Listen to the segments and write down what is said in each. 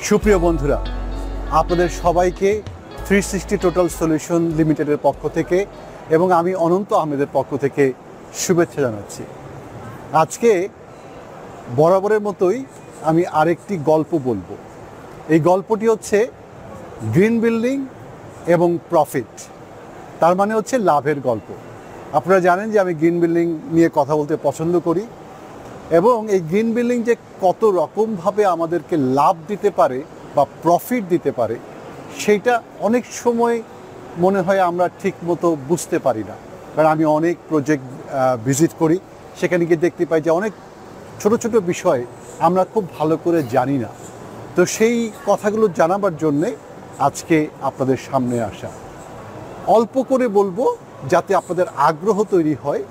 সুপ্রিয় বন্ধুরা, আপনাদের সবাইকে 360 টোটাল সলিউশন লিমিটেডের পক্ষ থেকে এবং আমি অনন্ত আহমেদের পক্ষ থেকে শুভেচ্ছা জানাচ্ছি। আজকে বরাবরের মতোই আমি আরেকটি গল্প বলবো। এই গল্পটি হচ্ছে গ্রিন বিল্ডিং এবং প্রফিট, তার মানে হচ্ছে লাভের গল্প। আপনারা জানেন যে আমি গ্রিন বিল্ডিং নিয়ে কথা বলতে পছন্দ করি এবং এই গ্রিন বিল্ডিং যে কত রকমভাবে আমাদেরকে লাভ দিতে পারে বা প্রফিট দিতে পারে সেইটা অনেক সময় মনে হয় আমরা ঠিক মতো বুঝতে পারি না। কারণ আমি অনেক প্রজেক্ট ভিজিট করি, সেখানে গিয়ে দেখতে পাই যে অনেক ছোট ছোট বিষয় আমরা খুব ভালো করে জানি না। তো সেই কথাগুলো জানাবার জন্যে আজকে আপনাদের সামনে আসা। অল্প করে বলবো যাতে আপনাদের আগ্রহ তৈরি হয়।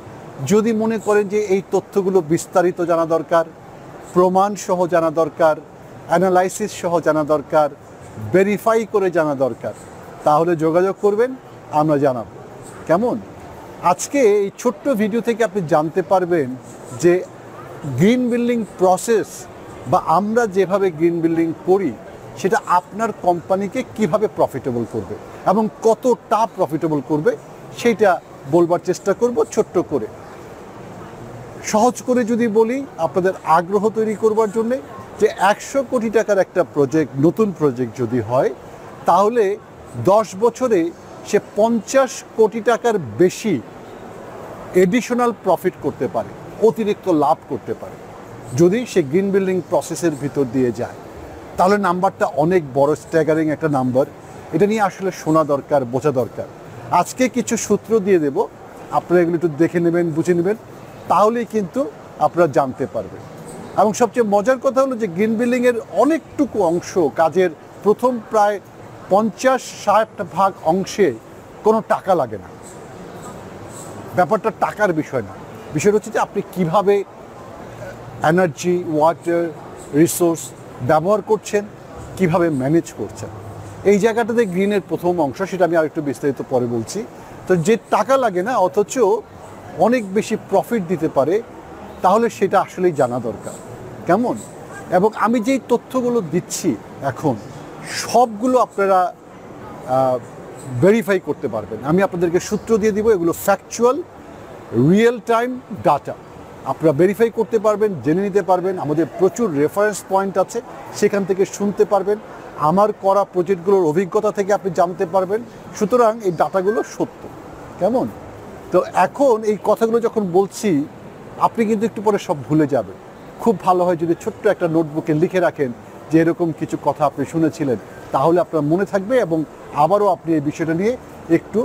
যদি মনে করেন যে এই তথ্যগুলো বিস্তারিত জানা দরকার, প্রমাণ সহ জানা দরকার, অ্যানালাইসিস সহ জানা দরকার, ভেরিফাই করে জানা দরকার, তাহলে যোগাযোগ করবেন, আমরা জানাবো। কেমন? আজকে এই ছোট্ট ভিডিও থেকে আপনি জানতে পারবেন যে গ্রিন বিল্ডিং প্রসেস বা আমরা যেভাবে গ্রিন বিল্ডিং করি সেটা আপনার কোম্পানিকে কিভাবে প্রফিটেবল করবে এবং কতটা প্রফিটেবল করবে সেইটা বলবার চেষ্টা করব ছোট্ট করে। সহজ করে যদি বলি আপনাদের আগ্রহ তৈরি করবার জন্যে, যে 100 কোটি টাকার একটা প্রজেক্ট, নতুন প্রজেক্ট যদি হয় তাহলে 10 বছরে সে 50 কোটি টাকার বেশি এডিশনাল প্রফিট করতে পারে, অতিরিক্ত লাভ করতে পারে যদি সে গ্রিন বিল্ডিং প্রসেসের ভিতর দিয়ে যায়। তাহলে নাম্বারটা অনেক বড়, স্ট্যাগারিং একটা নাম্বার। এটা নিয়ে আসলে শোনা দরকার, বোঝা দরকার। আজকে কিছু সূত্র দিয়ে দেব, আপনারা এগুলো একটু দেখে নেবেন, বুঝে নেবেন, তাহলেই কিন্তু আপনারা জানতে পারবেন। এবং সবচেয়ে মজার কথা হলো যে গ্রিন বিল্ডিংয়ের অনেকটুকু অংশ, কাজের প্রথম প্রায় 50-60 ভাগ অংশে কোনো টাকা লাগে না। ব্যাপারটা টাকার বিষয় না, বিষয় হচ্ছে যে আপনি কীভাবে এনার্জি, ওয়াটার, রিসোর্স ব্যবহার করছেন, কিভাবে ম্যানেজ করছেন। এই জায়গাটাতে গ্রিনের প্রথম অংশ, সেটা আমি আরেকটু বিস্তারিত পরে বলছি। তো যে টাকা লাগে না অথচ অনেক বেশি প্রফিট দিতে পারে, তাহলে সেটা আসলেই জানা দরকার। কেমন? এবং আমি যেই তথ্যগুলো দিচ্ছি এখন সবগুলো আপনারা ভেরিফাই করতে পারবেন। আমি আপনাদেরকে সূত্র দিয়ে দিব, এগুলো ফ্যাকচুয়াল, রিয়েল টাইম ডাটা। আপনারা ভেরিফাই করতে পারবেন, জেনে নিতে পারবেন। আমাদের প্রচুর রেফারেন্স পয়েন্ট আছে, সেখান থেকে শুনতে পারবেন। আমার করা প্রজেক্টগুলোর অভিজ্ঞতা থেকে আপনি জানতে পারবেন। সুতরাং এই ডাটাগুলো সত্য। কেমন? তো এখন এই কথাগুলো যখন বলছি আপনি কিন্তু একটু পরে সব ভুলে যাবেন। খুব ভালো হয় যদি ছোট্ট একটা নোটবুকে লিখে রাখেন যে এরকম কিছু কথা আপনি শুনেছিলেন, তাহলে আপনার মনে থাকবে এবং আবারও আপনি এই বিষয়টা নিয়ে একটু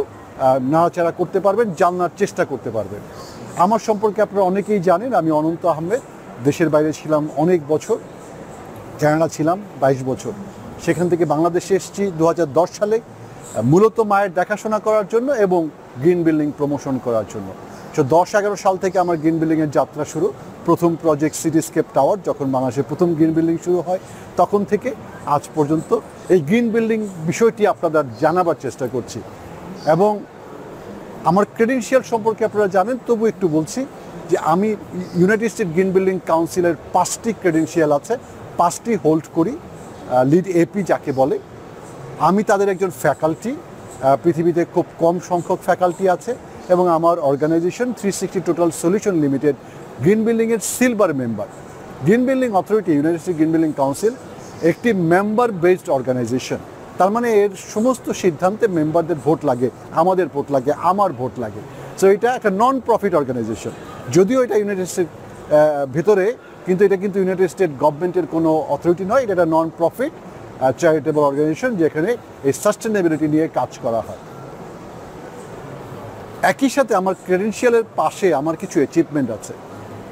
নাড়াচাড়া করতে পারবেন, জানার চেষ্টা করতে পারবেন। আমার সম্পর্কে আপনারা অনেকেই জানেন, আমি অনন্ত আহমেদ। দেশের বাইরে ছিলাম অনেক বছর, কানাডা ছিলাম 22 বছর। সেখান থেকে বাংলাদেশে এসেছি 2010 সালে, মূলত মায়ের দেখাশোনা করার জন্য এবং গ্রিন বিল্ডিং প্রমোশন করার জন্য। তো 10-11 সাল থেকে আমার গ্রিন বিল্ডিংয়ের যাত্রা শুরু। প্রথম প্রজেক্ট সিটিস্কেপ টাওয়ার, যখন বাংলাদেশে প্রথম গ্রিন বিল্ডিং শুরু হয়, তখন থেকে আজ পর্যন্ত এই গ্রিন বিল্ডিং বিষয়টি আপনাদের জানাবার চেষ্টা করছি। এবং আমার ক্রেডেনশিয়াল সম্পর্কে আপনারা জানেন, তবু একটু বলছি যে আমি ইউনাইটেড স্টেট গ্রিন বিল্ডিং কাউন্সিলের 5টি ক্রেডেনশিয়াল আছে, 5টি হোল্ড করি, লিড এপি যাকে বলে। আমি তাদের একজন ফ্যাকাল্টি, পৃথিবীতে খুব কম সংখ্যক ফ্যাকাল্টি আছে। এবং আমার organisation 360 total solution limited green বিল্ডিংয়ের silver member. Green building authority, United State green building council একটি মেম্বার বেসড অর্গানাইজেশন। তার মানে এর সমস্ত সিদ্ধান্তে মেম্বারদের ভোট লাগে, আমাদের ভোট লাগে, আমার ভোট লাগে। সো এটা একটা নন প্রফিট অর্গানাইজেশন, যদিও এটা ইউনাইটেড স্টেট ভিতরে, কিন্তু এটা কিন্তু ইউনাইটেড স্টেট গভর্নমেন্টের কোনো অথরিটি নয়। এটা একটা নন প্রফিট চ্যারিটেবল অর্গানাইজেশন, যেখানে এই সাস্টেনেবিলিটি নিয়ে কাজ করা হয়। একই সাথে আমার ক্রেডেনশিয়ালের পাশে আমার কিছু অ্যাচিভমেন্ট আছে।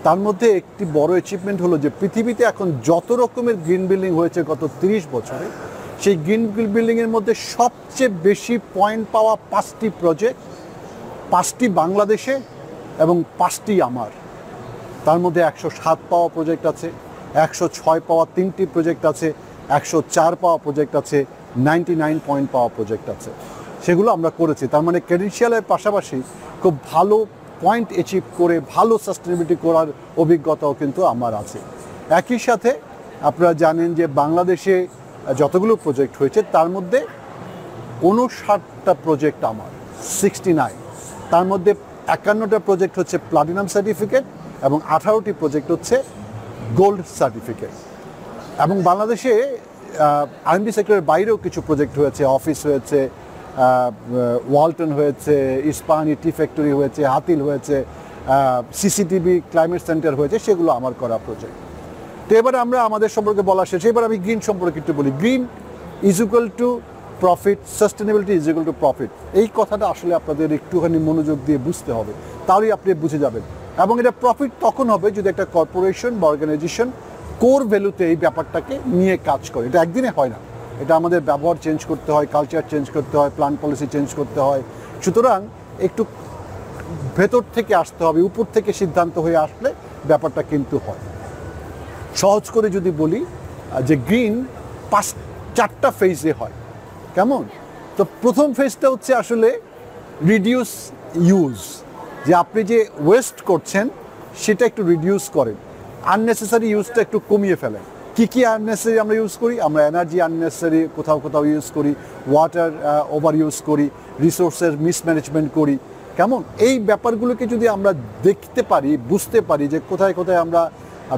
তার মধ্যে একটি বড় অ্যাচিভমেন্ট হলো যে পৃথিবীতে এখন যত রকমের গ্রিন বিল্ডিং হয়েছে গত 30 বছরে, সেই গ্রিন বিল্ডিংয়ের মধ্যে সবচেয়ে বেশি পয়েন্ট পাওয়া 5টি প্রজেক্ট, 5টি বাংলাদেশে এবং 5টি আমার। তার মধ্যে 107 পাওয়া প্রজেক্ট আছে, 106 পাওয়া 3টি প্রজেক্ট আছে, 104 পাওয়া প্রজেক্ট আছে, 99 পয়েন্ট পাওয়া প্রজেক্ট আছে। সেগুলো আমরা করেছি। তার মানে ক্রেডেনশিয়ালের পাশাপাশি খুব ভালো পয়েন্ট অ্যাচিভ করে ভালো সাস্টেনেবিলিটি করার অভিজ্ঞতাও কিন্তু আমার আছে। একই সাথে আপনারা জানেন যে বাংলাদেশে যতগুলো প্রজেক্ট হয়েছে তার মধ্যে 59টা প্রজেক্ট আমার, 69। তার মধ্যে 51টা প্রজেক্ট হচ্ছে প্লাটিনাম সার্টিফিকেট এবং 18টি প্রজেক্ট হচ্ছে গোল্ড সার্টিফিকেট। এবং বাংলাদেশে আরএনডি সেক্টরের বাইরেও কিছু প্রজেক্ট হয়েছে, অফিস হয়েছে, ওয়ালটন হয়েছে, ইস্পাহানি টি ফ্যাক্টরি হয়েছে, হাতিল হয়েছে, সিসিটিভি ক্লাইমেট সেন্টার হয়েছে, সেগুলো আমার করা প্রজেক্ট। তো এবার আমরা আমাদের সম্পর্কে বলা শেষ, এবার আমি গ্রিন সম্পর্কে একটু বলি। Green is equal to profit, sustainability is equal to profit. এই কথাটা আসলে আপনাদের একটুখানি মনোযোগ দিয়ে বুঝতে হবে, তাহলেই আপনি বুঝে যাবেন। এবং এটা প্রফিট তখন হবে যদি একটা কর্পোরেশন বা অর্গানাইজেশন কোর ভ্যালুতে এই ব্যাপারটাকে নিয়ে কাজ করে। এটা একদিনে হয় না, এটা আমাদের ব্যবহার চেঞ্জ করতে হয়, কালচার চেঞ্জ করতে হয়, প্ল্যান পলিসি চেঞ্জ করতে হয়। সুতরাং একটু ভেতর থেকে আসতে হবে, উপর থেকে সিদ্ধান্ত হয়ে আসলে ব্যাপারটা কিন্তু হয়। সহজ করে যদি বলি যে গ্রিন 4টা ফেজে হয়। কেমন? তো প্রথম ফেজটা হচ্ছে আসলে রিডিউস ইউজ, যে আপনি যে ওয়েস্ট করছেন সেটা একটু রিডিউস করেন, আননেসেসারি ইউজটা একটু কমিয়ে ফেলেন। কি আননেসেসারি আমরা ইউজ করি? আমরা এনার্জি আননেসেসারি কোথাও কোথাও ইউজ করি, ওয়াটার ওভার ইউজ করি, রিসোর্সের মিসম্যানেজমেন্ট করি। কেমন? এই ব্যাপারগুলোকে যদি আমরা দেখতে পারি, বুঝতে পারি যে কোথায় কোথায় আমরা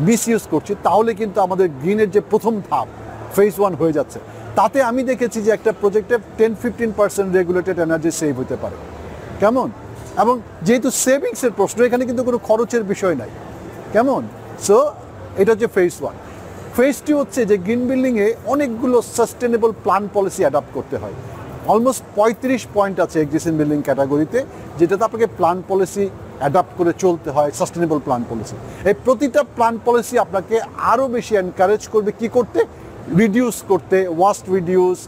মিস ইউজ করছি, তাহলে কিন্তু আমাদের গ্রিনের যে প্রথম ধাপ ফেজ 1 হয়ে যাচ্ছে। তাতে আমি দেখেছি যে একটা প্রজেক্টে 10-15% রেগুলেটেড এনার্জি সেভ হতে পারে। কেমন? এবং যেহেতু সেভিংসের প্রশ্ন, এখানে কিন্তু কোনো খরচের বিষয় নাই। কেমন? সো এটা হচ্ছে ফেজ 1। ফেজ 2 হচ্ছে যে গ্রিন বিল্ডিংয়ে অনেকগুলো সাস্টেনেবল প্ল্যান পলিসি অ্যাডাপ্ট করতে হয়। অলমোস্ট 35 পয়েন্ট আছে এক্সিস্টিং বিল্ডিং ক্যাটাগরিতে, যেটাতে আপনাকে প্ল্যান পলিসি অ্যাডাপ্ট করে চলতে হয়, সাস্টেনেবল প্ল্যান পলিসি। এই প্রতিটা প্ল্যান পলিসি আপনাকে আরও বেশি এনকারেজ করবে কি করতে? রিডিউস করতে, waste reduce,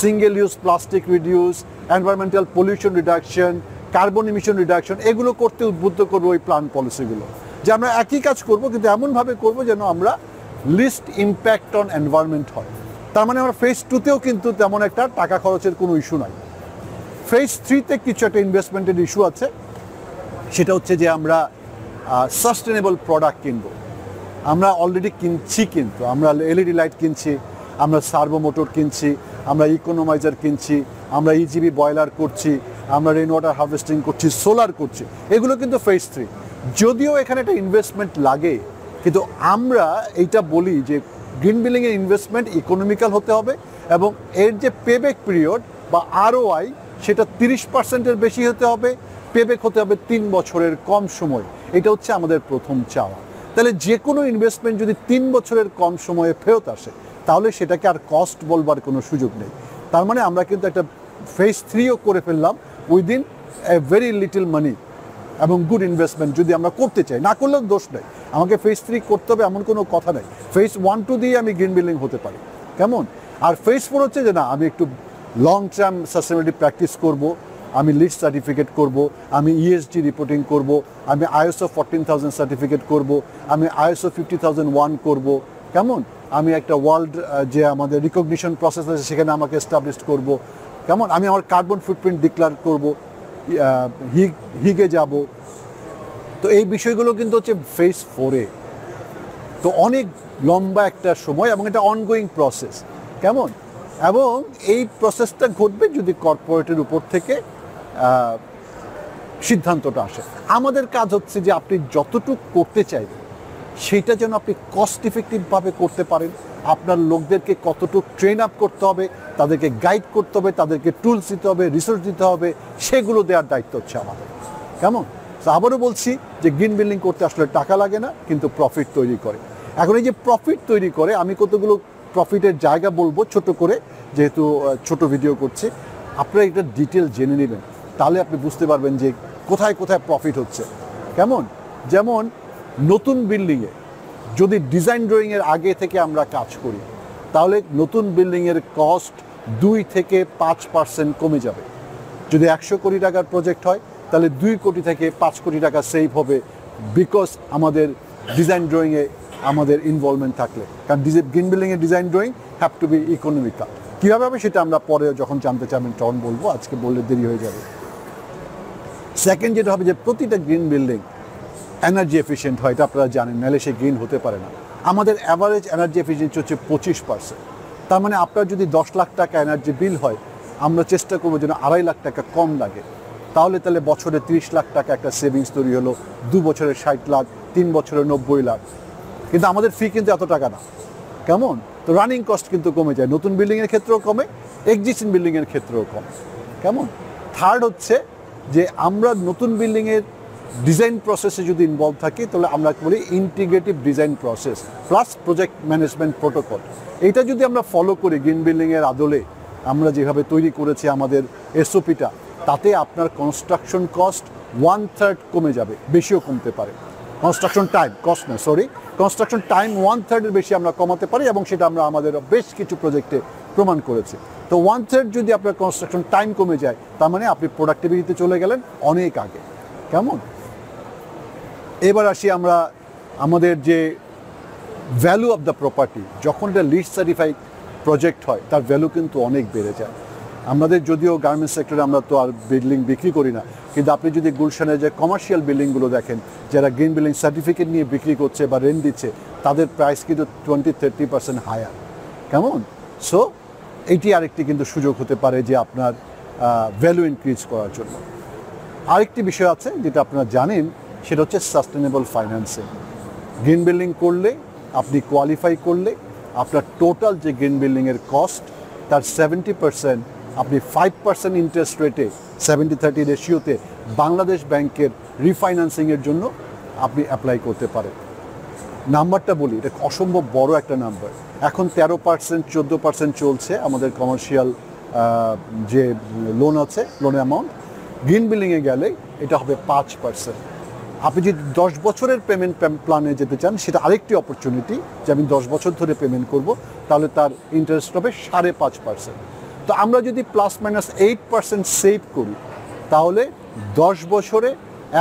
single use plastic reduce, environmental pollution reduction, carbon emission reduction, এগুলো করতে উদ্বুদ্ধ করবো ওই প্ল্যান পলিসিগুলো। যে আমরা একই কাজ করব কিন্তু এমনভাবে করব যেন আমরা লিস্ট ইম্প্যাক্ট অন এনভায়রনমেন্ট হয়। তার মানে আমরা ফেজ 2তেও কিন্তু তেমন একটা টাকা খরচের কোনো ইস্যু নাই। ফেজ 3তে কিছু একটা ইনভেস্টমেন্টের ইস্যু আছে, সেটা হচ্ছে যে আমরা সাস্টেনেবল প্রোডাক্ট কিনবো। আমরা অলরেডি কিনছি, কিন্তু আমরা এলইডি লাইট কিনছি, আমরা সার্ভো মোটর কিনছি, আমরা ইকোনোমাইজার কিনছি, আমরা ইজিবি বয়লার করছি, আমরা রেন ওয়াটার হারভেস্টিং করছি, সোলার করছি। এগুলো কিন্তু ফেজ 3। যদিও এখানে একটা ইনভেস্টমেন্ট লাগে, কিন্তু আমরা এইটা বলি যে গ্রিন বিল্ডিংয়ের ইনভেস্টমেন্ট ইকোনমিক্যাল হতে হবে এবং এর যে পেব্যাক পিরিয়ড বা ROI সেটা 30%-এর বেশি হতে হবে, পেব্যাক হতে হবে 3 বছরের কম সময়। এটা হচ্ছে আমাদের প্রথম চাওয়া। তাহলে যে কোনো ইনভেস্টমেন্ট যদি 3 বছরের কম সময়ে ফেরত আসে, তাহলে সেটাকে আর কস্ট বলবার কোনো সুযোগ নেই। তার মানে আমরা কিন্তু একটা ফেজ 3ও করে ফেললাম উইদিন এ ভেরি লিটল মানি এবং গুড ইনভেস্টমেন্ট যদি আমরা করতে চাই। না করলেও দোষ নেই, আমাকে ফেজ 3 করতে হবে এমন কোনো কথা নেই। ফেজ 1-2 দিয়ে আমি গ্রিন বিল্ডিং হতে পারি। কেমন? আর ফেজ 4 হচ্ছে যে না, আমি একটু লং টার্ম সাস্টেনেবিলিটি প্র্যাকটিস করব, আমি লিস্ট সার্টিফিকেট করব, আমি ESG রিপোর্টিং করব, আমি ISO 14000 সার্টিফিকেট করব, আমি ISO 50001 করব। কেমন? আমি একটা ওয়ার্ল্ড যে আমাদের রিকগনিশন প্রসেস আছে সেখানে আমাকে এস্টাবলিশ করব। কেমন? আমি আমার কার্বন ফুটপ্রিন্ট ডিক্লেয়ার করব, হিগে যাব। তো এই বিষয়গুলো কিন্তু হচ্ছে ফেজ 4-এ। তো অনেক লম্বা একটা সময় এবং এটা অনগোয়িং প্রসেস। কেমন? এবং এই প্রসেসটা ঘটবে যদি কর্পোরেটের উপর থেকে সিদ্ধান্তটা আসে। আমাদের কাজ হচ্ছে যে আপনি যতটুকু করতে চাইবেন সেটা যেন আপনি কস্ট ইফেক্টিভভাবে করতে পারেন। আপনার লোকদেরকে কতটুকু ট্রেন আপ করতে হবে, তাদেরকে গাইড করতে হবে, তাদেরকে টুলস দিতে হবে, রিসোর্স দিতে হবে, সেগুলো দেওয়ার দায়িত্ব হচ্ছে আমাদের। কেমন? তো আবারও বলছি যে গ্রিন বিল্ডিং করতে আসলে টাকা লাগে না, কিন্তু প্রফিট তৈরি করে। এখন এই যে প্রফিট তৈরি করে, আমি কতগুলো প্রফিটের জায়গা বলবো ছোট করে, যেহেতু ছোট ভিডিও করছি, আপনারা এটা ডিটেল জেনে নেবেন, তাহলে আপনি বুঝতে পারবেন যে কোথায় কোথায় প্রফিট হচ্ছে। কেমন? যেমন নতুন বিল্ডিংয়ে যদি ডিজাইন ড্রয়িংয়ের আগে থেকে আমরা কাজ করি, তাহলে নতুন বিল্ডিংয়ের কস্ট 2-5% কমে যাবে। যদি 100 কোটি টাকার প্রজেক্ট হয়, তাহলে 2 কোটি থেকে 5 কোটি টাকা সেভ হবে, বিকজ আমাদের ডিজাইন ড্রয়িংয়ে আমাদের ইনভলভমেন্ট থাকলে। কারণ গ্রিন বিল্ডিংয়ের design drawing have to be economical. কীভাবে হবে সেটা আমরা পরে যখন জানতে চাবেন তখন বলবো, আজকে বললে দেরি হয়ে যাবে। সেকেন্ড যেটা হবে যে প্রতিটা গ্রিন বিল্ডিং এনার্জি এফিশিয়েন্ট হয়, এটা আপনারা জানেন, নাহলে সে গ্রিন হতে পারে না। আমাদের অ্যাভারেজ এনার্জি এফিশিয়েন্সি হচ্ছে 25%। তার মানে আপনার যদি 10 লাখ টাকা এনার্জি বিল হয়, আমরা চেষ্টা করবো যেন 2.5 লাখ টাকা কম লাগে। তাহলে বছরে 30 লাখ টাকা একটা সেভিংস তৈরি হলো, 2 বছরে 60 লাখ, 3 বছরে 90 লাখ। কিন্তু আমাদের ফি কিন্তু এত টাকা না, কেমন? তো রানিং কস্ট কিন্তু কমে যায়, নতুন বিল্ডিংয়ের ক্ষেত্রেও কমে, এক্সিস্টিং বিল্ডিংয়ের ক্ষেত্রেও কমে, কেমন? থার্ড হচ্ছে যে আমরা নতুন বিল্ডিংয়ের ডিজাইন প্রসেসে যদি ইনভলভ থাকি, তাহলে আমরা বলি integrative design process plus project management protocol. এইটা যদি আমরা ফলো করি গ্রিন বিল্ডিংয়ের আদলে, আমরা যেভাবে তৈরি করেছি আমাদের এসওপিটা, তাতে আপনার কনস্ট্রাকশন কস্ট 1/3 কমে যাবে, বেশিও কমতে পারে। কনস্ট্রাকশন টাইম, কস্ট না সরি, কনস্ট্রাকশন টাইম 1/3 বেশি আমরা কমাতে পারি, এবং সেটা আমরা আমাদের বেশ কিছু প্রজেক্টে প্রমাণ করেছি। তো 1/3 যদি আপনার কনস্ট্রাকশন টাইম কমে যায়, তার মানে আপনি প্রোডাক্টিভিটিতে চলে গেলেন অনেক আগে, কেমন? এবার আসি আমরা আমাদের যে ভ্যালু অফ দ্য প্রপার্টি। যখন এটা লিড সার্টিফাইড প্রজেক্ট হয়, তার ভ্যালু কিন্তু অনেক বেড়ে যায়। আমাদের যদিও গার্মেন্টস সেক্টরে আমরা তো আর বিল্ডিং বিক্রি করি না, কিন্তু আপনি যদি গুলশানের যে কমার্শিয়াল বিল্ডিংগুলো দেখেন, যারা গ্রিন বিল্ডিং সার্টিফিকেট নিয়ে বিক্রি করছে বা রেন্ট দিচ্ছে, তাদের প্রাইস কিন্তু 20-30% হায়ার, কেমন? সো এইটি আরেকটি কিন্তু সুযোগ হতে পারে যে আপনার ভ্যালু ইনক্রিজ করার জন্য। আরেকটি বিষয় আছে যেটা আপনারা জানেন, সেটা হচ্ছে সাস্টেনেবল ফাইন্যান্সিং। গ্রিন বিল্ডিং করলে, আপনি কোয়ালিফাই করলে, আপনার টোটাল যে গ্রিন বিল্ডিংয়ের কস্ট, তার 70% আপনি 5% ইন্টারেস্ট রেটে 70-30 রেশিওতে বাংলাদেশ ব্যাংকের রিফাইন্যান্সিংয়ের জন্য আপনি অ্যাপ্লাই করতে পারেন। নাম্বারটা বলি, এটা অসম্ভব বড় একটা নাম্বার। এখন 13%-14% চলছে আমাদের কমার্শিয়াল যে লোন আছে, লোনের অ্যামাউন্ট। গ্রিন বিল্ডিংয়ে গেলে এটা হবে 5%। আপনি যদি 10 বছরের পেমেন্ট প্ল্যানে যেতে চান, সেটা আরেকটি অপরচুনিটি, যে আমি 10 বছর ধরে পেমেন্ট করব, তাহলে তার ইন্টারেস্ট হবে 5.5%। তো আমরা যদি +-8% সেভ করি, তাহলে 10 বছরে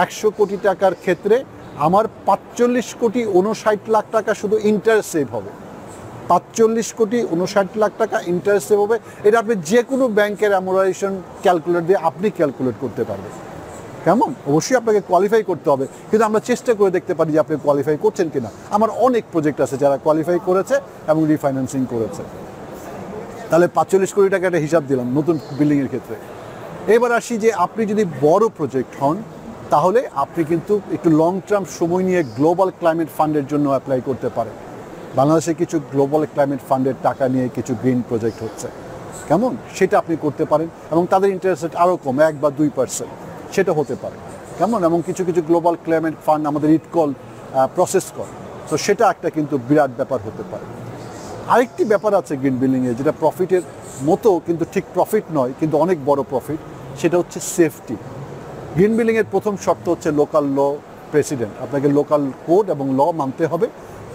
100 কোটি টাকার ক্ষেত্রে আমার 45,59,00,000 টাকা শুধু ইন্টারেস্ট সেভ হবে। 45,59,00,000 টাকা ইন্টারেস্ট সেভ হবে। এটা আপনি যে কোনো ব্যাংকের অ্যামোরাইজেশন ক্যালকুলেটর দিয়ে আপনি ক্যালকুলেট করতে পারবেন, কেমন? অবশ্যই আপনাকে কোয়ালিফাই করতে হবে, কিন্তু আমরা চেষ্টা করে দেখতে পারি যে আপনি কোয়ালিফাই করছেন কিনা। আমার অনেক প্রজেক্ট আছে যারা কোয়ালিফাই করেছে এবং রিফাইন্যান্সিং করেছে। তাহলে 45 কোটি টাকা একটা হিসাব দিলাম নতুন বিল্ডিংয়ের ক্ষেত্রে। এবার আসি যে আপনি যদি বড় প্রজেক্ট হন, তাহলে আপনি কিন্তু একটু লং টার্ম সময় নিয়ে গ্লোবাল ক্লাইমেট ফান্ডের জন্য অ্যাপ্লাই করতে পারেন। বাংলাদেশে কিছু গ্লোবাল ক্লাইমেট ফান্ডের টাকা নিয়ে কিছু গ্রিন প্রজেক্ট হচ্ছে, কেমন? সেটা আপনি করতে পারেন, এবং তাদের ইন্টারেস্ট রেট আরও কম, 1 বা 2%, সেটা হতে পারে, কেমন? এবং কিছু কিছু গ্লোবাল ক্লাইমেট ফান্ড আমাদের ইটকল প্রসেস করে, তো সেটা একটা কিন্তু বিরাট ব্যাপার হতে পারে। আরেকটি ব্যাপার আছে গ্রিন বিল্ডিংয়ে, যেটা প্রফিটের মতো কিন্তু ঠিক প্রফিট নয়, কিন্তু অনেক বড় প্রফিট, সেটা হচ্ছে সেফটি। গ্রিন বিল্ডিংয়ের প্রথম শর্ত হচ্ছে লোকাল ল প্রেসিডেন্ট। আপনাকে লোকাল কোড এবং ল মানতে হবে,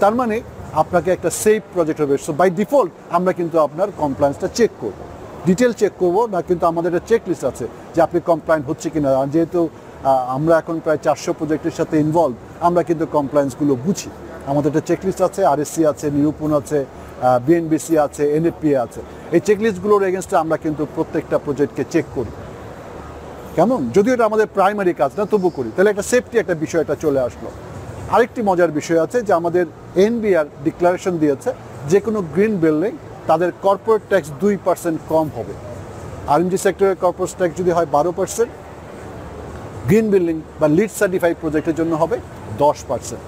তার মানে আপনাকে একটা সেফ প্রজেক্ট হবে। সো বাই ডিফল্ট আমরা কিন্তু আপনার কমপ্লায়েন্সটা চেক করব, ডিটেল চেক করব না, কিন্তু আমাদের একটা চেক লিস্ট আছে যে আপনি কমপ্লায়েন্ট হচ্ছে কিনা। যেহেতু আমরা এখন প্রায় 400 প্রজেক্টের সাথে ইনভলভ, আমরা কিন্তু কমপ্লায়েন্সগুলো বুঝি। আমাদের একটা চেকলিস্ট আছে, আরএসসি আছে, নিরূপণ আছে, বিএনবিসি আছে, এনএফপিএ আছে। এই চেকলিস্টগুলোর এগেনস্টে আমরা কিন্তু প্রত্যেকটা প্রজেক্টকে চেক করি, কেমন? যদিও এটা আমাদের প্রাইমারি কাজ না, তবু করি। তাহলে একটা সেফটি একটা বিষয়টা চলে আসলো। আরেকটি মজার বিষয় আছে যে আমাদের এনবিআর ডিক্লারেশন দিয়েছে যে কোনো গ্রিন বিল্ডিং তাদের কর্পোরেট ট্যাক্স 2% কম হবে। আরএনজি সেক্টরের কর্পোরেট ট্যাক্স যদি হয় 12%, গ্রিন বিল্ডিং বা লিড সার্টিফাইড প্রজেক্টের জন্য হবে 10%।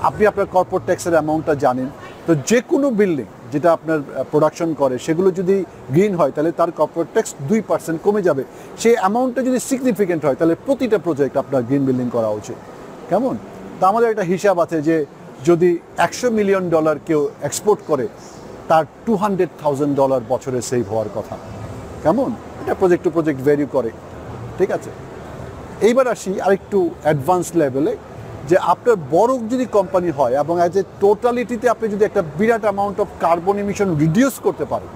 আপনি আপনার কর্পোরেট ট্যাক্সের অ্যামাউন্টটা জানেন, তো যে কোনো বিল্ডিং যেটা আপনার প্রোডাকশন করে, সেগুলো যদি গ্রিন হয়, তাহলে তার কর্পোরেট ট্যাক্স 2% কমে যাবে। সেই অ্যামাউন্টটা যদি সিগনিফিকেন্ট হয়, তাহলে প্রতিটা প্রজেক্ট আপনার গ্রিন বিল্ডিং করা উচিত, কেমন? তা আমাদের একটা হিসাব আছে যে যদি $100 মিলিয়ন কেউ এক্সপোর্ট করে, তার $200,000 বছরে সেভ হওয়ার কথা, কেমন? এটা প্রজেক্ট টু প্রজেক্ট ভ্যারি করে, ঠিক আছে? এইবার আসি আরেকটু অ্যাডভান্স লেভেলে, যে আপনার বড় যদি কোম্পানি হয় এবং অ্যাজ এ টোটালিটিতে আপনি যদি একটা বিরাট amount of carbon emission reduce করতে পারেন,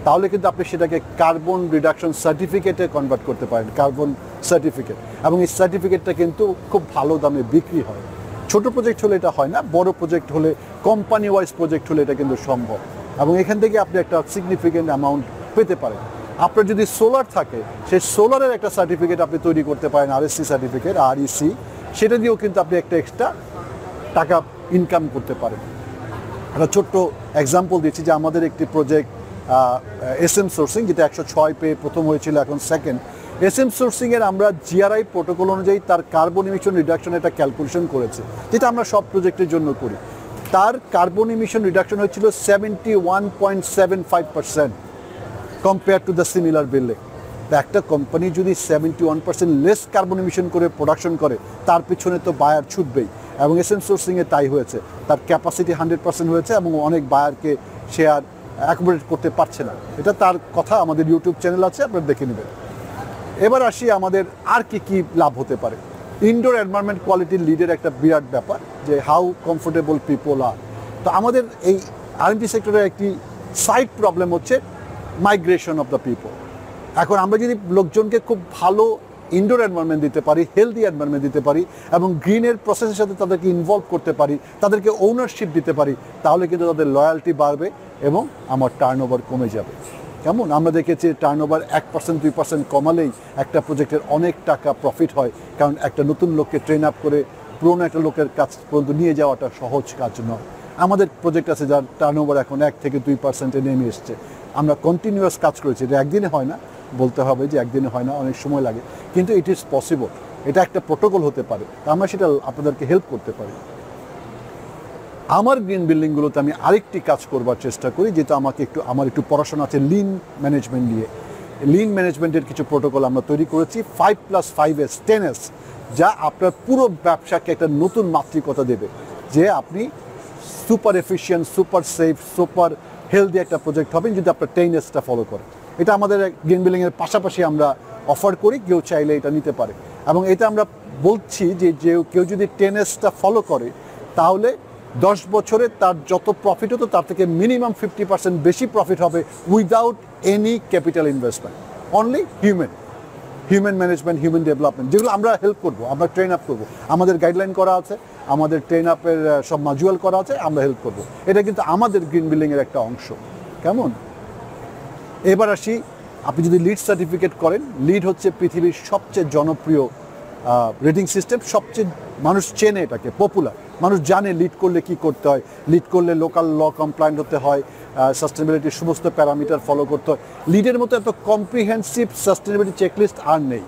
তাহলে কিন্তু আপনি সেটাকে কার্বন রিডাকশন সার্টিফিকেটে কনভার্ট করতে পারেন, কার্বন সার্টিফিকেট। এবং এই সার্টিফিকেটটা কিন্তু খুব ভালো দামে বিক্রি হয়। ছোট প্রজেক্ট হলে এটা হয় না, বড় প্রজেক্ট হলে, কোম্পানি ওয়াইজ প্রজেক্ট হলে এটা কিন্তু সম্ভব, এবং এখান থেকে আপনি একটা সিগনিফিকেন্ট অ্যামাউন্ট পেতে পারেন। আপনার যদি সোলার থাকে, সেই সোলারের একটা সার্টিফিকেট আপনি তৈরি করতে পারেন, আরএসসি সার্টিফিকেট, আরইসি, সেটা দিয়েও কিন্তু আপনি একটা এক্সট্রা টাকা ইনকাম করতে পারেন। একটা ছোট্ট এক্সাম্পল দিচ্ছি যে আমাদের একটি প্রজেক্ট SM সোর্সিং, যেটা 106 পেয়ে প্রথম হয়েছিল, এখন সেকেন্ড। SM সোর্সিংয়ের আমরা GRI প্রোটোকল অনুযায়ী তার কার্বন ইমিশন রিডাকশন একটা ক্যালকুলেশন করেছে, যেটা আমরা সব প্রজেক্টের জন্য করি। তার কার্বন ইমিশন রিডাকশন হয়েছিল 71.75% compare to the similar building. একটা কোম্পানি যদি 71% লেস কার্বন ইমিশন করে প্রোডাকশন করে, তার পিছনে তো বায়ার ছুটবেই, এবং SM সোর্সিংয়ে তাই হয়েছে। তার ক্যাপাসিটি 100% হয়েছে এবং অনেক বায়ারকে সে আর অ্যাকোমোডেট করতে পারছে না। এটা তার কথা, আমাদের ইউটিউব চ্যানেল আছে, আপনারা দেখে নেবেন। এবার আসি আমাদের আর কি লাভ হতে পারে। ইনডোর এনভায়রনমেন্ট কোয়ালিটির লিডের একটা বিরাট ব্যাপার, যে হাউ কমফোর্টেবল পিপল আর। তো আমাদের এই R&D সেক্টরের একটি সাইড প্রবলেম হচ্ছে মাইগ্রেশন অফ দ্য পিপল। এখন আমরা যদি লোকজনকে খুব ভালো ইনডোর এনভায়রনমেন্ট দিতে পারি, হেলদি এনভায়রনমেন্ট দিতে পারি, এবং গ্রিনের প্রসেসের সাথে তাদেরকে ইনভলভ করতে পারি, তাদেরকে ওনারশিপ দিতে পারি, তাহলে কিন্তু তাদের লয়্যালটি বাড়বে এবং আমার টার্নওভার কমে যাবে। কেমন? আমরা দেখেছি টার্নওভার 1% 2% কমালেই একটা প্রজেক্টের অনেক টাকা প্রফিট হয়, কারণ একটা নতুন লোককে ট্রেন আপ করে পুরনো একটা লোকের কাছ পর্যন্ত নিয়ে যাওয়াটা সহজ কাজ নয়। আমাদের প্রজেক্ট আছে যার টার্নওভার এখন 1 থেকে 2% নেমে এসছে। আমরা কন্টিনিউয়াস কাজ করেছি, এটা একদিনে হয় না, বলতে হবে যে একদিনে হয় না, অনেক সময় লাগে, কিন্তু ইট ইজ পসিবল। এটা একটা প্রোটোকল হতে পারে, আমরা সেটা আপনাদেরকে হেল্প করতে পারি। আমার গ্রিন বিল্ডিংগুলোতে আমি আরেকটি কাজ করবার চেষ্টা করি, যেটা আমার একটু পড়াশোনা আছে লিন ম্যানেজমেন্ট নিয়ে। লিন ম্যানেজমেন্টের কিছু প্রোটোকল আমরা তৈরি করেছি, 5+5S 10S, যা আপনার পুরো ব্যবসাকে একটা নতুন মাত্রিকতা দেবে, যে আপনি super efficient, super safe, super healthy একটা প্রজেক্ট হবেন যদি আপনার 10Sটা ফলো করেন। এটা আমাদের গ্রিন বিল্ডিংয়ের পাশাপাশি আমরা অফার করি, কেউ চাইলে এটা নিতে পারে। এবং এটা আমরা বলছি যে কেউ যদি 10Sটা ফলো করে, তাহলে 10 বছরে তার যত প্রফিট হতো তার থেকে মিনিমাম 50% বেশি প্রফিট হবে, without any capital investment, only human management, human development, যেগুলো আমরা হেল্প করবো, আমরা ট্রেন আপ করবো, আমাদের গাইডলাইন করা আছে, আমাদের ট্রেন আপের সব ম্যানুয়াল করা আছে, আমরা হেল্প করবো। এটা কিন্তু আমাদের গ্রিন বিল্ডিংয়ের একটা অংশ। কেমন? এবার আসি, আপনি যদি লিড সার্টিফিকেট করেন, লিড হচ্ছে পৃথিবীর সবচেয়ে জনপ্রিয় রেটিং সিস্টেম, সবচেয়ে মানুষ চেনে এটাকে, পপুলার, মানুষ জানে লিড করলে কি করতে হয়। লিড করলে লোকাল ল কমপ্লায়েন্ট হতে হয়, সাস্টেনেবিলিটির সমস্ত প্যারামিটার ফলো করতে হয়। লিডের মতো এত কম্প্রিহেন্সিভ সাস্টেনেবিলিটি চেকলিস্ট আর নেই।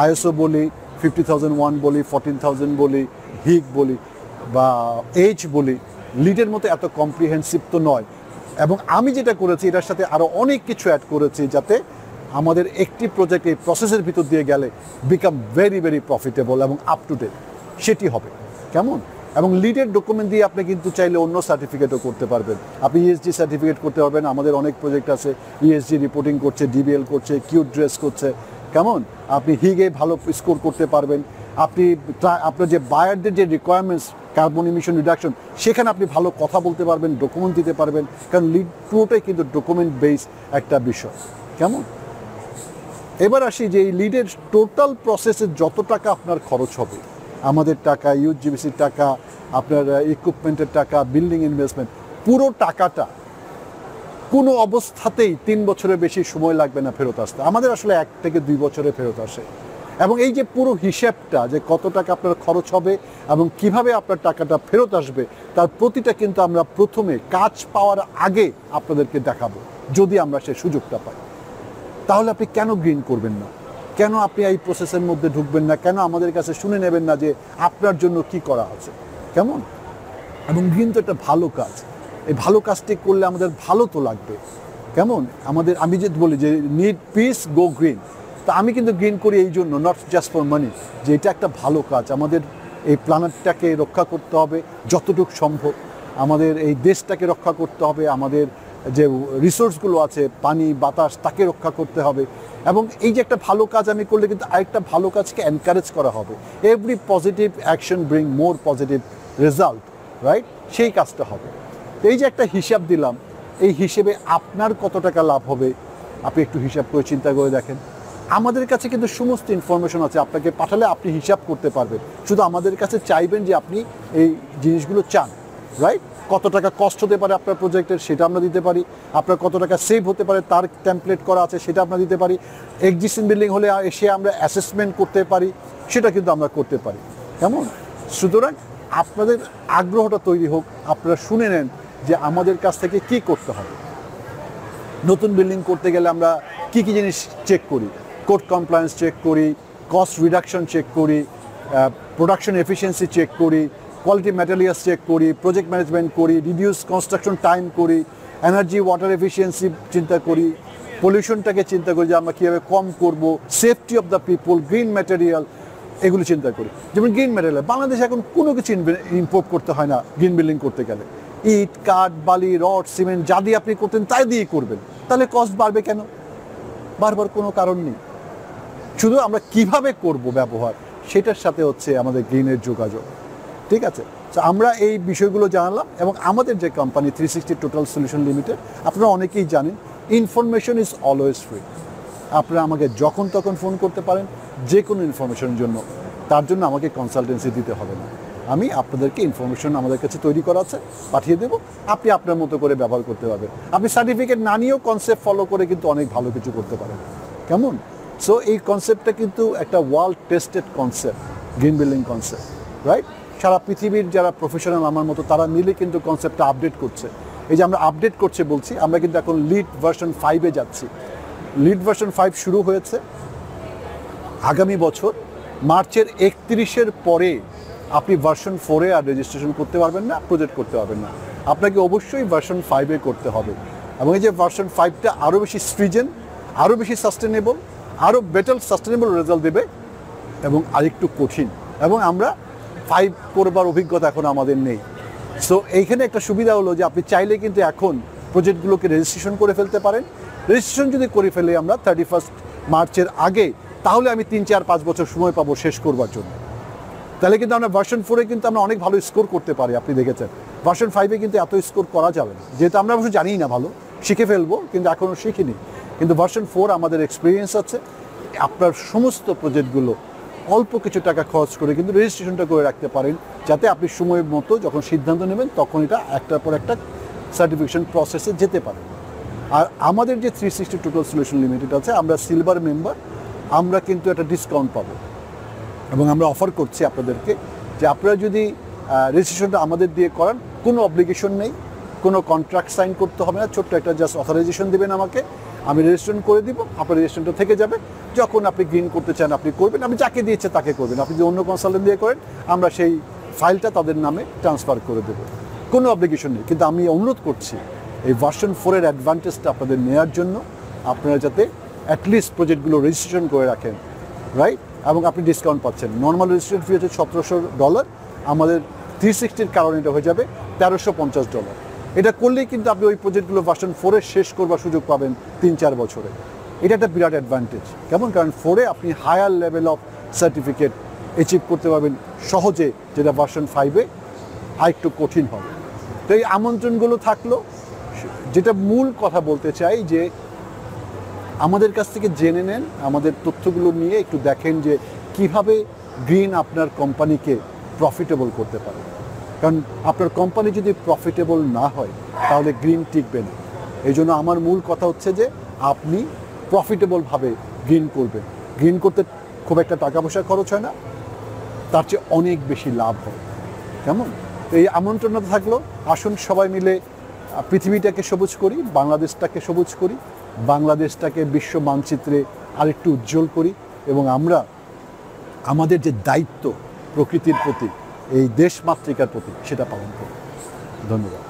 ISO বলি, 50001 বলি, 14000 বলি, হিগ বলি বা বলি, লিডের মতো এত কম্প্রিহেন্সিভ তো নয়। এবং আমি যেটা করেছি, এটার সাথে আরও অনেক কিছু অ্যাড করেছি, যাতে আমাদের একটি প্রজেক্ট এই প্রসেসের ভিতর দিয়ে গেলে বিকাম ভেরি ভেরি প্রফিটেবল এবং আপ টু ডেট সেটি হবে। কেমন? এবং লিডের ডকুমেন্ট দিয়ে আপনি কিন্তু চাইলে অন্য সার্টিফিকেটও করতে পারবেন। আপনি ESG সার্টিফিকেট করতে পারবেন, আমাদের অনেক প্রজেক্ট আছে ESG রিপোর্টিং করছে, DBL করছে, কিউট ড্রেস করছে। কেমন? আপনি হিগে ভালো স্কোর করতে পারবেন। আপনি আপনার যে বায়ারদের যে রিকোয়ারমেন্টস, কার্বন ইমিশন রিডাকশন, সেখানে আপনি ভালো কথা বলতে পারবেন, ডকুমেন্ট দিতে পারবেন, কারণ লিড পুরোটাই কিন্তু ডকুমেন্ট বেসড একটা বিষয়। কেমন? এবার আসি যে এই লিডের টোটাল প্রসেসে যত টাকা আপনার খরচ হবে, আমাদের টাকা, ইউজিবিসির টাকা, আপনার ইকুইপমেন্টের টাকা, বিল্ডিং ইনভেস্টমেন্ট, পুরো টাকাটা কোনো অবস্থাতেই 3 বছরের বেশি সময় লাগবে না ফেরত আসতে। আমাদের আসলে 1 থেকে 2 বছরে ফেরত আসে। এবং এই যে পুরো হিসেবটা, যে কত টাকা আপনার খরচ হবে এবং কিভাবে আপনার টাকাটা ফেরত আসবে, তার প্রতিটা কিন্তু আমরা প্রথমে কাজ পাওয়ার আগে আপনাদেরকে দেখাবো, যদি আমরা সেই সুযোগটা পাই। তাহলে আপনি কেন গ্রিন করবেন না? কেন আপনি এই প্রসেসের মধ্যে ঢুকবেন না? কেন আমাদের কাছে শুনে নেবেন না যে আপনার জন্য কি করা আছে? কেমন? এবং গ্রিন তো একটা ভালো কাজ, এই ভালো কাজটি করলে আমাদের ভালো তো লাগবে। কেমন? আমি যে বলি যে নিড পিস, গো গ্রিন। তা আমি কিন্তু গ্রিন করি এই জন্য, নট জাস্ট ফর মানি, যে এটা একটা ভালো কাজ। আমাদের এই প্ল্যানেটটাকে রক্ষা করতে হবে যতটুকু সম্ভব, আমাদের এই দেশটাকে রক্ষা করতে হবে, আমাদের যে রিসোর্সগুলো আছে, পানি, বাতাস, তাকে রক্ষা করতে হবে। এবং এই যে একটা ভালো কাজ আমি করলে কিন্তু আরেকটা ভালো কাজকে এনকারেজ করা হবে। এভরি পজিটিভ অ্যাকশন ব্রিং মোর পজিটিভ রেজাল্ট, রাইট? সেই কাজটা হবে। এই যে একটা হিসাব দিলাম, এই হিসেবে আপনার কত টাকা লাভ হবে আপনি একটু হিসাব করে চিন্তা করে দেখেন। আমাদের কাছে কিন্তু সমস্ত ইনফরমেশন আছে, আপনাকে পাঠালে আপনি হিসাব করতে পারবেন। শুধু আমাদের কাছে চাইবেন যে আপনি এই জিনিসগুলো চান, রাইট? কত টাকা কস্ট হতে পারে আপনার প্রজেক্টের, সেটা আমরা দিতে পারি। আপনার কত টাকা সেভ হতে পারে তার টেমপ্লেট করা আছে, সেটা আমরা দিতে পারি। এক্সিস্টিং বিল্ডিং হলে এসে আমরা অ্যাসেসমেন্ট করতে পারি, সেটা কিন্তু আমরা করতে পারি। কেমন? সুতরাং আপনাদের আগ্রহটা তৈরি হোক, আপনারা শুনে নেন যে আমাদের কাছ থেকে কি করতে হবে। নতুন বিল্ডিং করতে গেলে আমরা কি কি জিনিস চেক করি? কোড কমপ্লায়েন্স চেক করি, কস্ট রিডাকশন চেক করি, প্রোডাকশন এফিসিয়েন্সি চেক করি, কোয়ালিটি ম্যাটেরিয়ালস চেক করি, প্রজেক্ট ম্যানেজমেন্ট করি, রিডিউস কনস্ট্রাকশন টাইম করি, এনার্জি ওয়াটার এফিসিয়েন্সি চিন্তা করি, পলিউশনটাকে চিন্তা করি যে আমরা কীভাবে কম করব, safety of the people, green material, এগুলো চিন্তা করি। যেমন গ্রিন ম্যাটেরিয়াল, বাংলাদেশে এখন কোনো কিছু ইম্পোর্ট করতে হয় না গ্রিন বিল্ডিং করতে গেলে। ইট, কাঠ, বালি, রড, সিমেন্ট যা দিয়ে আপনি করতেন তাই দিয়ে করবেন, তাহলে কস্ট বাড়বে কেন? বারবার কোনো কারণ নেই। শুধু আমরা কিভাবে করব ব্যবহার, সেটার সাথে হচ্ছে আমাদের গ্রিনের যোগাযোগ। ঠিক আছে, তো আমরা এই বিষয়গুলো জানালাম। এবং আমাদের যে কোম্পানি 360 টোটাল সলিউশন লিমিটেড, আপনারা অনেকেই জানেন, ইনফরমেশন ইজ অলওয়েজ ফ্রি। আপনারা আমাকে যখন তখন ফোন করতে পারেন যে কোনো ইনফরমেশনের জন্য। তার জন্য আমাকে কনসালটেন্সি দিতে হবে না। আমি আপনাদেরকে ইনফরমেশন আমাদের কাছে তৈরি করা আছে, পাঠিয়ে দেবো, আপনি আপনার মতো করে ব্যবহার করতে পারবেন। আপনি সার্টিফিকেট না নিয়েও কনসেপ্ট ফলো করে কিন্তু অনেক ভালো কিছু করতে পারেন। কেমন? সো এই কনসেপ্টটা কিন্তু একটা world tested concept, green building concept, right? সারা পৃথিবীর যারা প্রফেশনাল আমার মতো তারা মিলে কিন্তু কনসেপ্টটা আপডেট করছে। এই যে আমরা আপডেট করছে বলছি, আমরা কিন্তু এখন লিড ভার্সন 5-এ যাচ্ছি। লিড ভার্সন 5 শুরু হয়েছে আগামী বছর মার্চের 31-এর পরে। আপনি ভার্সন 4-এ আর রেজিস্ট্রেশন করতে পারবেন না, প্রজেক্ট করতে পারবেন না। আপনাকে অবশ্যই ভার্সন 5-এ করতে হবে। এবং এই যে ভার্সন 5টা আরও বেশি স্ট্রিজেন্ট, আরও বেশি সাস্টেনেবল, আরও বেটার সাস্টেনেবল রেজাল্ট দেবে এবং আরেকটু কঠিন। এবং আমরা 5 করবার অভিজ্ঞতা এখন আমাদের নেই। সো এইখানে একটা সুবিধা হলো যে আপনি চাইলে কিন্তু এখন প্রজেক্টগুলোকে রেজিস্ট্রেশন করে ফেলতে পারেন। রেজিস্ট্রেশন যদি করে ফেলে আমরা 31 মার্চের আগে, তাহলে আমি 3-4-5 বছর সময় পাবো শেষ করবার জন্য। তাহলে কিন্তু আমরা ভার্সন 4-এ কিন্তু আমরা অনেক ভালো স্কোর করতে পারি। আপনি দেখেছেন ভার্সন 5-এ কিন্তু এত স্কোর করা যাবে না, যেহেতু আমরা অবশ্য জানিই না, ভালো শিখে ফেলবো কিন্তু এখনও শিখিনি। কিন্তু ভার্সন 4 আমাদের এক্সপিরিয়েন্স আছে। আপনার সমস্ত প্রজেক্টগুলো অল্প কিছু টাকা খরচ করে কিন্তু রেজিস্ট্রেশনটা করে রাখতে পারেন, যাতে আপনি সময় মতো যখন সিদ্ধান্ত নেবেন তখন এটা একটার পর একটা সার্টিফিকেশন প্রসেসে যেতে পারেন। আর আমাদের যে 360 টোটাল সলিউশন লিমিটেড আছে, আমরা সিলভার মেম্বার, আমরা কিন্তু একটা ডিসকাউন্ট পাবো। এবং আমরা অফার করছি আপনাদেরকে যে আপনারা যদি রেজিস্ট্রেশনটা আমাদের দিয়ে করান, কোনো অব্লিগেশন নেই, কোনো কন্ট্রাক্ট সাইন করতে হবে না, ছোট্ট একটা জাস্ট অথরাইজেশন দেবেন আমাকে, আমি রেজিস্ট্রেশন করে দিব, আপনার রেজিস্ট্রেশনটা থেকে যাবে। যখন আপনি গ্রিন করতে চান আপনি করবেন, আপনি যাকে দিয়েছে তাকে করবেন। আপনি যদি অন্য কনসালটেন্ট দিয়ে করেন, আমরা সেই ফাইলটা তাদের নামে ট্রান্সফার করে দেবো, কোনো অব্লিগেশন নেই। কিন্তু আমি অনুরোধ করছি এই ভার্সন 4-এর অ্যাডভান্টেজটা আপনাদের নেওয়ার জন্য, আপনারা যাতে অ্যাটলিস্ট প্রজেক্টগুলো রেজিস্ট্রেশন করে রাখেন, রাইট? এবং আপনি ডিসকাউন্ট পাচ্ছেন। নর্মাল রেজিস্ট্রেশন ফি হচ্ছে $1,700, আমাদের 360-র কারণে এটা হয়ে যাবে $1,350। এটা করলেই কিন্তু আপনি ওই প্রজেক্টগুলো ভার্সন 4-এ শেষ করবার সুযোগ পাবেন 3-4 বছরে। এটা একটা বিরাট অ্যাডভান্টেজ। কেমন? কারণ 4-এ আপনি higher level of certificate achieve করতে পারবেন সহজে, যেটা ভার্সন 5-এ আরেকটু কঠিন হবে। তো এই আমন্ত্রণগুলো থাকলো। যেটা মূল কথা বলতে চাই যে আমাদের কাছ থেকে জেনে নেন, আমাদের তথ্যগুলো নিয়ে একটু দেখেন যে কিভাবে গ্রিন আপনার কোম্পানিকে প্রফিটেবল করতে পারে। কারণ আপনার কোম্পানি যদি প্রফিটেবল না হয় তাহলে গ্রিন টিকবে না। এই জন্য আমার মূল কথা হচ্ছে যে আপনি প্রফিটেবলভাবে গ্রিন করবেন। গ্রিন করতে খুব একটা টাকা পয়সা খরচ হয় না, তার চেয়ে অনেক বেশি লাভ হয়। কেমন? এই আমন্ত্রণটা থাকলো, আসুন সবাই মিলে পৃথিবীটাকে সবুজ করি, বাংলাদেশটাকে সবুজ করি, বাংলাদেশটাকে বিশ্ব মানচিত্রে আরেকটু উজ্জ্বল করি এবং আমরা আমাদের যে দায়িত্ব প্রকৃতির প্রতি, এই দেশমাতৃকার প্রতি, সেটা পালন করি। ধন্যবাদ।